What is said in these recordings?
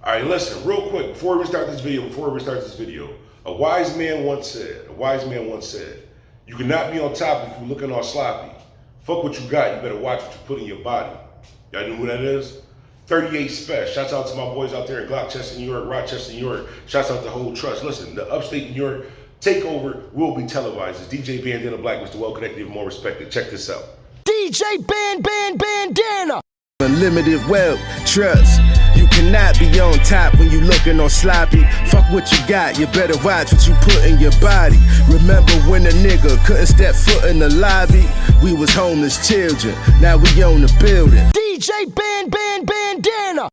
All right, listen, real quick, before we start this video, a wise man once said, you cannot be on top if you're looking all sloppy. Fuck what you got, you better watch what you put in your body. Y'all know who that is? 38 Special. Shouts out to my boys out there in Gloucester, New York, Rochester, New York. Shouts out to the whole trust. Listen, the upstate New York takeover will be televised. It's DJ Bandana Black, Mr. Well Connected, even more respected. Check this out. DJ Bandana. Unlimited wealth, trust. You cannot be on top when you looking on sloppy. Fuck what you got, you better watch what you put in your body. Remember when a nigga couldn't step foot in the lobby? We was homeless children, now we own the building. DJ Bandana.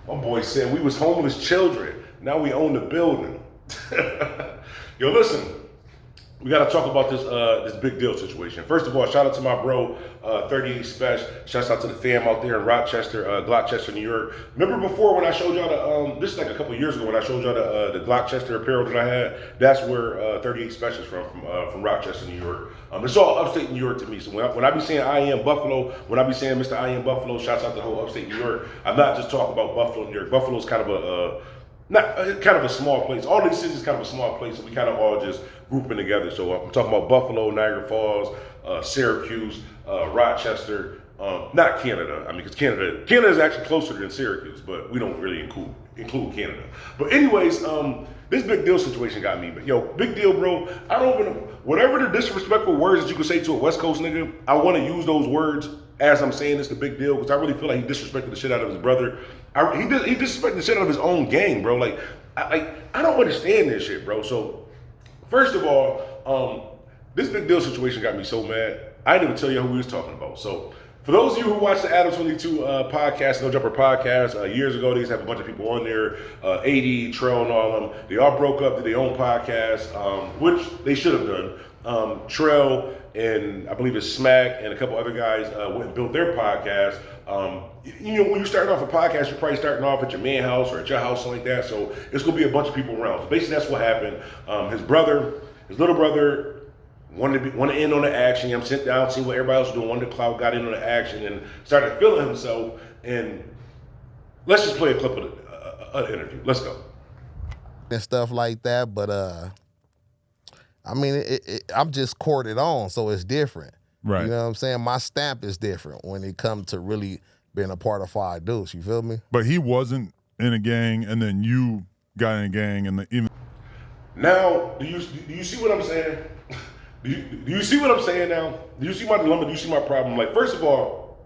My boy said we was homeless children, now we own the building. Yo, listen, we gotta talk about this big deal situation. First of all, shout out to my bro, 38 Special. Shouts out to the fam out there in Rochester, Gloucester, New York. Remember before when I showed y'all this is like a couple years ago when I showed y'all the Gloucester apparel that I had? That's where 38 Special is from Rochester, New York. It's all upstate New York to me. So when I be saying IAmBuffalo, when I be saying Mr. IAmBuffalo, shouts out to the whole upstate New York. I'm not just talking about Buffalo, New York. Buffalo's kind of a small place. All these cities kind of a small place, so we kind of all just grouping together. So I'm talking about Buffalo, Niagara Falls, Syracuse, Rochester, not Canada. I mean, because Canada is actually closer than Syracuse, but we don't really include Canada. But anyways, this big deal situation got me. But yo, big deal, bro. I don't even, whatever the disrespectful words that you could say to a West Coast nigga, I want to use those words as I'm saying this, the big deal, because I really feel like he disrespected the shit out of his brother. He disrespected the shit out of his own gang, bro. I don't understand this shit, bro. So, first of all, this big deal situation got me so mad. I didn't even tell you who we was talking about. So, for those of you who watched the Adam 22 podcast, No Jumper podcast, years ago, they used to have a bunch of people on there, AD, Trell, and all of them. They all broke up, did their own podcast, which they should have done. Trell and I believe it's Smack and a couple other guys went and built their podcast. You know, when you start off a podcast, you're probably starting off at your man's house or at your house, something like that. So it's gonna be a bunch of people around. So basically, that's what happened. His little brother, wanted to end on the action. I'm sitting down, seeing what everybody else was doing. Wanted to clout, got in on the action, and started feeling himself. And let's just play a clip of the interview. Let's go. And stuff like that, but I mean, I'm just courted on, so it's different. Right. You know what I'm saying? My stamp is different when it comes to really being a part of Five Deuce. You feel me? But he wasn't in a gang, and then you got in a gang, and even now, do you see what I'm saying? Do you see what I'm saying now? Do you see my dilemma? Do you see my problem? Like, first of all,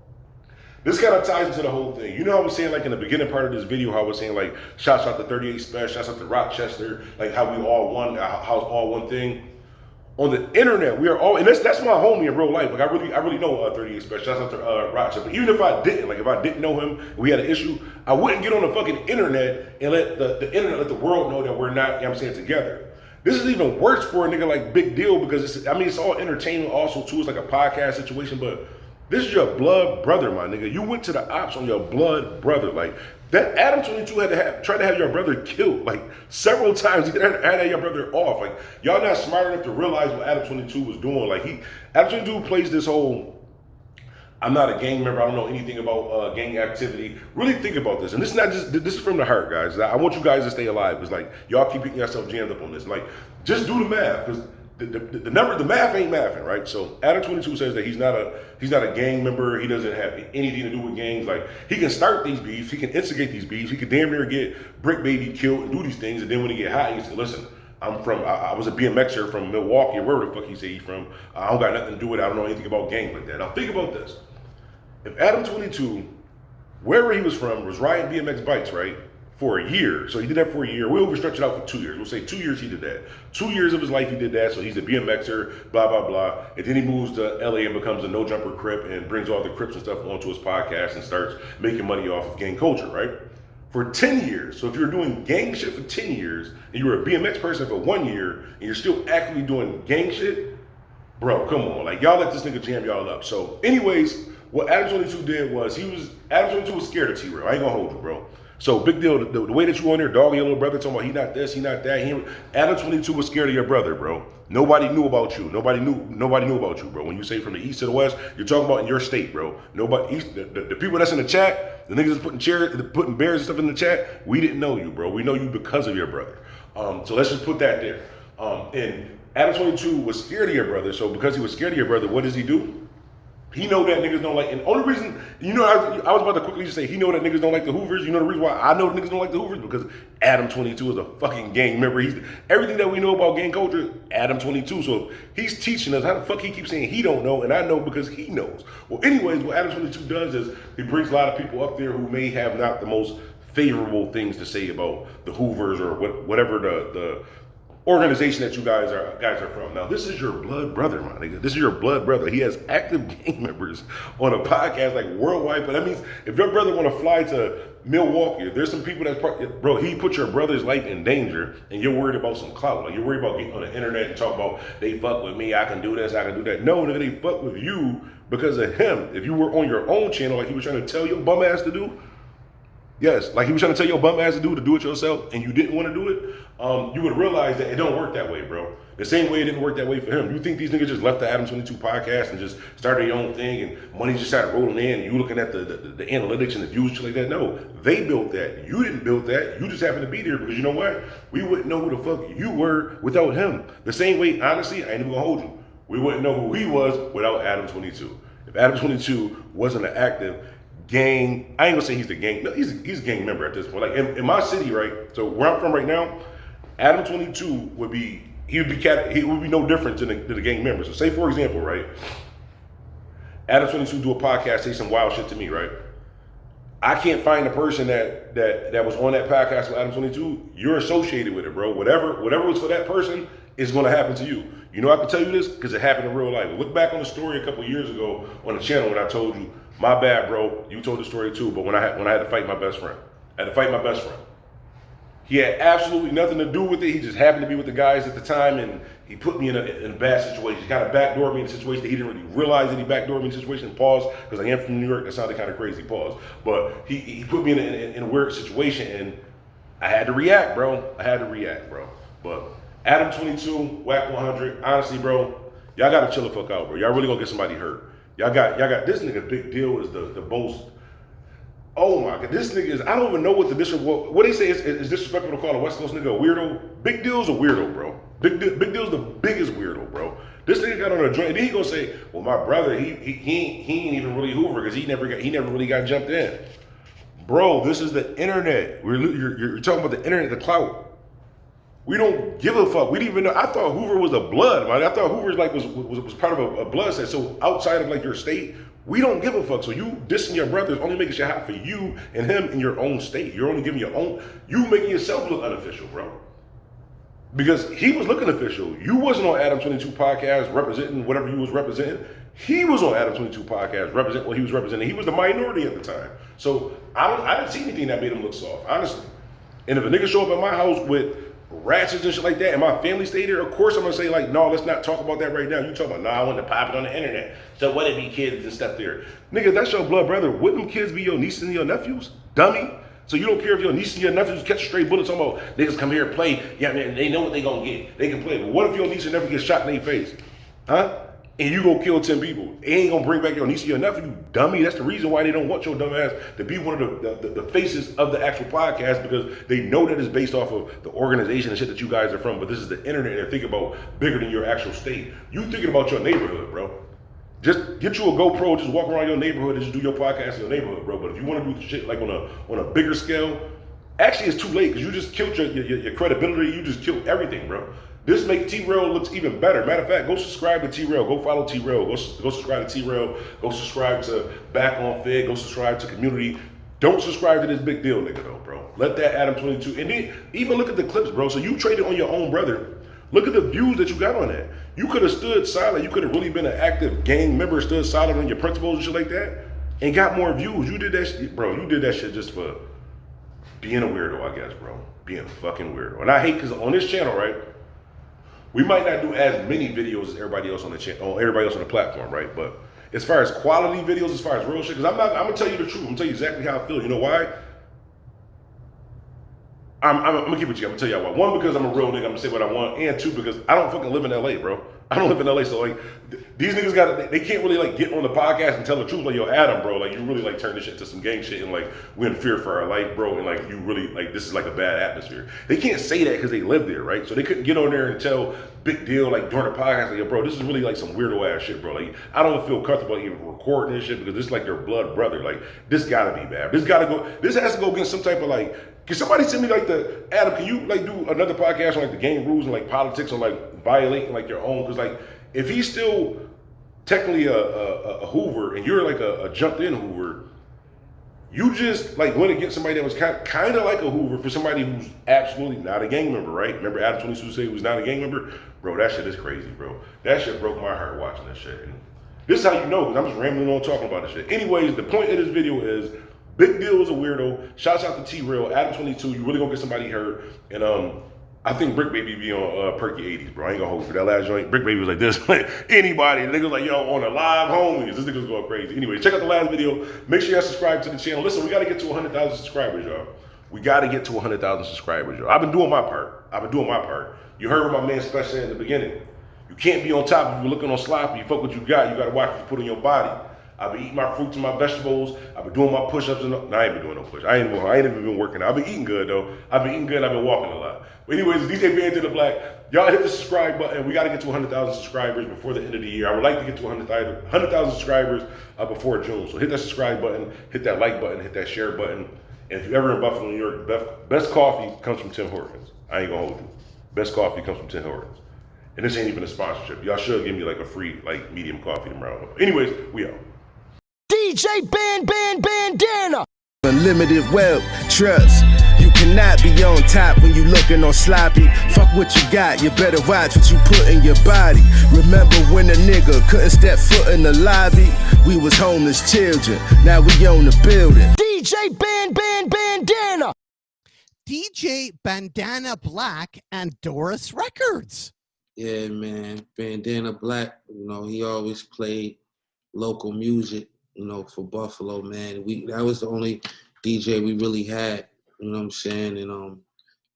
this kind of ties into the whole thing. You know how I was saying, like, in the beginning part of this video, how I was saying, like, shouts out to 38 Special, shouts out to Rochester, like, how we all one, how it's all one thing. On the internet, we are all, and that's my homie in real life. Like, I really know 38 Special. Shouts out to Rochester. But even if I didn't know him, and we had an issue, I wouldn't get on the fucking internet and let the internet, let the world know that we're not, you know what I'm saying, together. This is even worse for a nigga like Big Deal because it's all entertainment also too. It's like a podcast situation, but this is your blood brother, my nigga. You went to the ops on your blood brother. Like, that Adam 22 had to try to have your brother killed, like, several times. He had to have your brother off. Like, y'all not smart enough to realize what Adam 22 was doing. Like, Adam 22 plays this whole, I'm not a gang member, I don't know anything about gang activity. Really think about this. And this is not just, this is from the heart, guys. I want you guys to stay alive. It's like, y'all keep getting yourself jammed up on this. Like, just do the math, because the math ain't mathing, right? So Adam 22 says that he's not a gang member. He doesn't have anything to do with gangs. Like, he can start these beefs, he can instigate these beefs, he could damn near get Brick Baby killed and do these things. And then when he get hot, he say, listen, I was a BMXer from Milwaukee, or wherever the fuck he say he's from. I don't got nothing to do with it. I don't know anything about gangs like that. Now think about this. If Adam 22, wherever he was from, was riding BMX bikes, right, for a year, so he did that for a year, we'll overstretch it out for 2 years. We'll say 2 years he did that. 2 years of his life he did that, so he's a BMXer, blah, blah, blah. And then he moves to LA and becomes a No Jumper Crip and brings all the Crips and stuff onto his podcast and starts making money off of gang culture, right? For 10 years. So if you're doing gang shit for 10 years and you were a BMX person for 1 year and you're still actively doing gang shit, bro, come on. Like, y'all let this nigga jam y'all up. So anyways, what Adam 22 did was Adam 22 was scared of T-Real. I ain't gonna hold you, bro. So Big Deal, the way that you on there, dogging your little brother, talking about he not this, he not that. Adam 22 was scared of your brother, bro. Nobody knew about you. Nobody knew about you, bro. When you say from the east to the west, you're talking about in your state, bro. Nobody, the people that's in the chat, The niggas is putting bears and stuff in the chat. We didn't know you, bro. We know you because of your brother. So let's just put that there. And Adam 22 was scared of your brother. So because he was scared of your brother, what does he do? He know that niggas don't like, and the only reason, you know, I was about to quickly just say, he know that niggas don't like the Hoovers. You know the reason why I know that niggas don't like the Hoovers? Because Adam 22 is a fucking gang member. Everything that we know about gang culture, Adam 22. So he's teaching us how the fuck he keeps saying he don't know, and I know because he knows. Well, anyways, what Adam 22 does is he brings a lot of people up there who may have not the most favorable things to say about the Hoovers or whatever the organization that you guys are from. Now, this is your blood brother, my nigga. This is your blood brother. He has active gang members on a podcast like worldwide. But that means if your brother want to fly to Milwaukee, there's some people bro, he put your brother's life in danger, and you're worried about some clout. Like, you're worried about getting on the internet and talk about, they fuck with me, I can do this, I can do that. No, nigga, they fuck with you because of him. If you were on your own channel, like he was trying to tell your bum ass to do, yes, like he was trying to tell your bum ass to do it yourself, and you didn't want to do it, you would realize that it don't work that way, bro. The same way it didn't work that way for him. You think these niggas just left the Adam 22 podcast and just started their own thing and money just started rolling in and you looking at the analytics and the views like that? No, they built that. You didn't build that. You just happened to be there because you know what? We wouldn't know who the fuck you were without him. The same way, honestly, I ain't even gonna hold you. We wouldn't know who he was without Adam 22. If Adam 22 wasn't an active gang, I ain't gonna say he's the gang, no, he's a gang member at this point. Like in my city, right? So where I'm from right now, Adam 22 would be no different to the gang members. So say for example, right? Adam 22 do a podcast, say some wild shit to me, right? I can't find the person that was on that podcast with Adam 22. You're associated with it, bro. Whatever was for that person is gonna happen to you. You know I can tell you this because it happened in real life. Look back on the story a couple years ago on the channel when I told you, my bad, bro. You told the story too, but when I had to fight my best friend. He had absolutely nothing to do with it. He just happened to be with the guys at the time, and he put me in a bad situation. He kind of backdoored me in a situation that he didn't really realize that he backdoored me in a situation. Pause, because I am from New York. That sounded kind of crazy. Pause. But he put me in a weird situation, and I had to react, bro. But Adam 22, Whack 100. Honestly, bro, y'all gotta chill the fuck out, bro. Y'all really gonna get somebody hurt. Y'all got this nigga Big Deal is the most. Oh my god, this nigga is, I don't even know what what they say is disrespectful to call a West Coast nigga a weirdo. Big Deal's a weirdo, bro. Big Deal's the biggest weirdo, bro. This nigga got on a joint, and then he gonna say, well, my brother, he ain't even really Hoover because he never really got jumped in. Bro, this is the internet. You're talking about the internet, the clout. We don't give a fuck. We didn't even know. I thought Hoover was a blood, man. I thought Hoover's like was part of a blood set. So outside of like your state, we don't give a fuck. So you dissing your brother is only making shit hot for you and him in your own state. You're only giving you making yourself look unofficial, bro. Because he was looking official. You wasn't on Adam 22 podcast representing whatever you was representing. He was on Adam 22 podcast representing what he was representing. He was the minority at the time. So I didn't see anything that made him look soft, honestly. And if a nigga show up at my house with ratchets and shit like that, and my family stay there, of course I'm gonna say like, no, let's not talk about that right now. You talking about, nah, I want to pop it on the internet. So what if be kids and stuff there? Nigga, that's your blood brother. Wouldn't them kids be your nieces and your nephews? Dummy. So you don't care if your nieces and your nephews catch a straight bullet talking about, niggas come here and play. Yeah, man, they know what they gonna get. They can play. But what if your niece and nephew get shot in their face? Huh? And you go kill 10 people. It ain't gonna bring back your niece or your nephew, you dummy. That's the reason why they don't want your dumb ass to be one of the faces of the actual podcast, because they know that it's based off of the organization and shit that you guys are from. But this is the internet, and they're thinking about bigger than your actual state. You thinking about your neighborhood, bro. Just get you a GoPro, just walk around your neighborhood and just do your podcast in your neighborhood, bro. But if you want to do shit like on a bigger scale, actually it's too late, because you just killed your credibility. You just killed everything, bro. This makes T-Rail looks even better. Matter of fact, go subscribe to T-Rail. Go follow T-Rail. Go subscribe to T-Rail. Go subscribe to Back on Fig. Go subscribe to Community. Don't subscribe to this Big Deal nigga though, bro. Let that Adam 22. And then even look at the clips, bro. So you traded on your own brother. Look at the views that you got on that. You could have stood silent. You could have really been an active gang member, stood silent on your principles and shit like that, and got more views. You did that shit, bro. You did that shit just for being a weirdo, I guess, bro. Being a fucking weirdo. And I hate, because on this channel, right, we might not do as many videos as everybody else on the channel, everybody else on the platform, right? But as far as quality videos, as far as real shit, because I'm gonna tell you the truth. I'm gonna tell you exactly how I feel. You know why? I'm gonna keep it to you. I'm gonna tell y'all why. One, because I'm a real nigga. I'm gonna say what I want, and two, because I don't fucking live in LA, bro. I don't live in LA, so like these niggas they can't really like get on the podcast and tell the truth. Like, yo, Adam, bro, like you really like turn this shit into some gang shit, and like we're in fear for our life, bro, and like you really like this is like a bad atmosphere. They can't say that because they live there, right? So they couldn't get on there and tell big deal like during the podcast, like, yo, bro, this is really like some weirdo ass shit, bro. Like I don't feel comfortable even recording this shit because this is like their blood brother. Like this gotta be bad. This has to go against some type of like. Can somebody send me like Adam, can you like do another podcast on like the game rules and like politics and like violating like your own? Because like if he's still technically a Hoover and you're like a jumped in Hoover, you just like went against somebody that was kind of like a Hoover for somebody who's absolutely not a gang member, right? Remember Adam 22 said he was not a gang member? Bro, that shit is crazy, bro. That shit broke my heart watching that shit. And this is how you know, because I'm just rambling on talking about this shit. Anyways, the point of this video is Big Deal is a weirdo. Shouts out to T-Real, Adam 22. You really gonna get somebody hurt. And I think Brick Baby be on Perky 80s, bro. I ain't gonna hold for that last joint. Brick Baby was like this, like anybody. The nigga was like, yo, on the live homies. This nigga's going crazy. Anyway, check out the last video. Make sure y'all subscribe to the channel. Listen, we gotta get to 100,000 subscribers, y'all. We gotta get to 100,000 subscribers, y'all. I've been doing my part. You heard what my man Special said in the beginning. You can't be on top if you're looking on sloppy. You fuck what you got. You gotta watch what you put in your body. I've been eating my fruits and my vegetables. I've been doing my push-ups. No, I ain't been doing no push. I ain't even been working out. I've been eating good, though. I've been walking a lot. But anyways, DJ Bandana Black. Y'all hit the subscribe button. We got to get to 100,000 subscribers before the end of the year. I would like to get to 100,000 subscribers before June. So hit that subscribe button, hit that like button, hit that share button. And if you're ever in Buffalo, New York, best coffee comes from Tim Hortons. I ain't going to hold you. Best coffee comes from Tim Hortons. And this ain't even a sponsorship. Y'all should give me like a free like medium coffee tomorrow. Anyways, we out. DJ Bandana. Unlimited wealth, trust. You cannot be on top when you looking on sloppy. Fuck what you got, you better watch what you put in your body. Remember when a nigga couldn't step foot in the lobby? We was homeless children, now we own the building. DJ Bandana. DJ Bandana Black and Doris Records. Yeah, man. Bandana Black, you know, he always played local music, you know, for Buffalo, man. That was the only DJ we really had, you know what I'm saying? And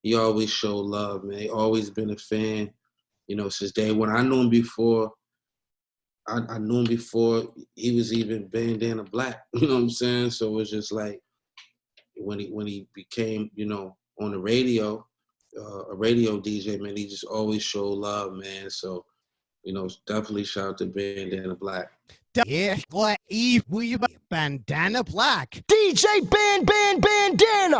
he always showed love, man. He always been a fan, you know, since day one. I knew him before. I knew him before he was even Bandana Black, you know what I'm saying? So it was just like when he became, you know, on the radio, a radio DJ, man, he just always showed love, man. So, you know, definitely shout out to Bandana Black. Yeah, Bandana Black. DJ Bandana.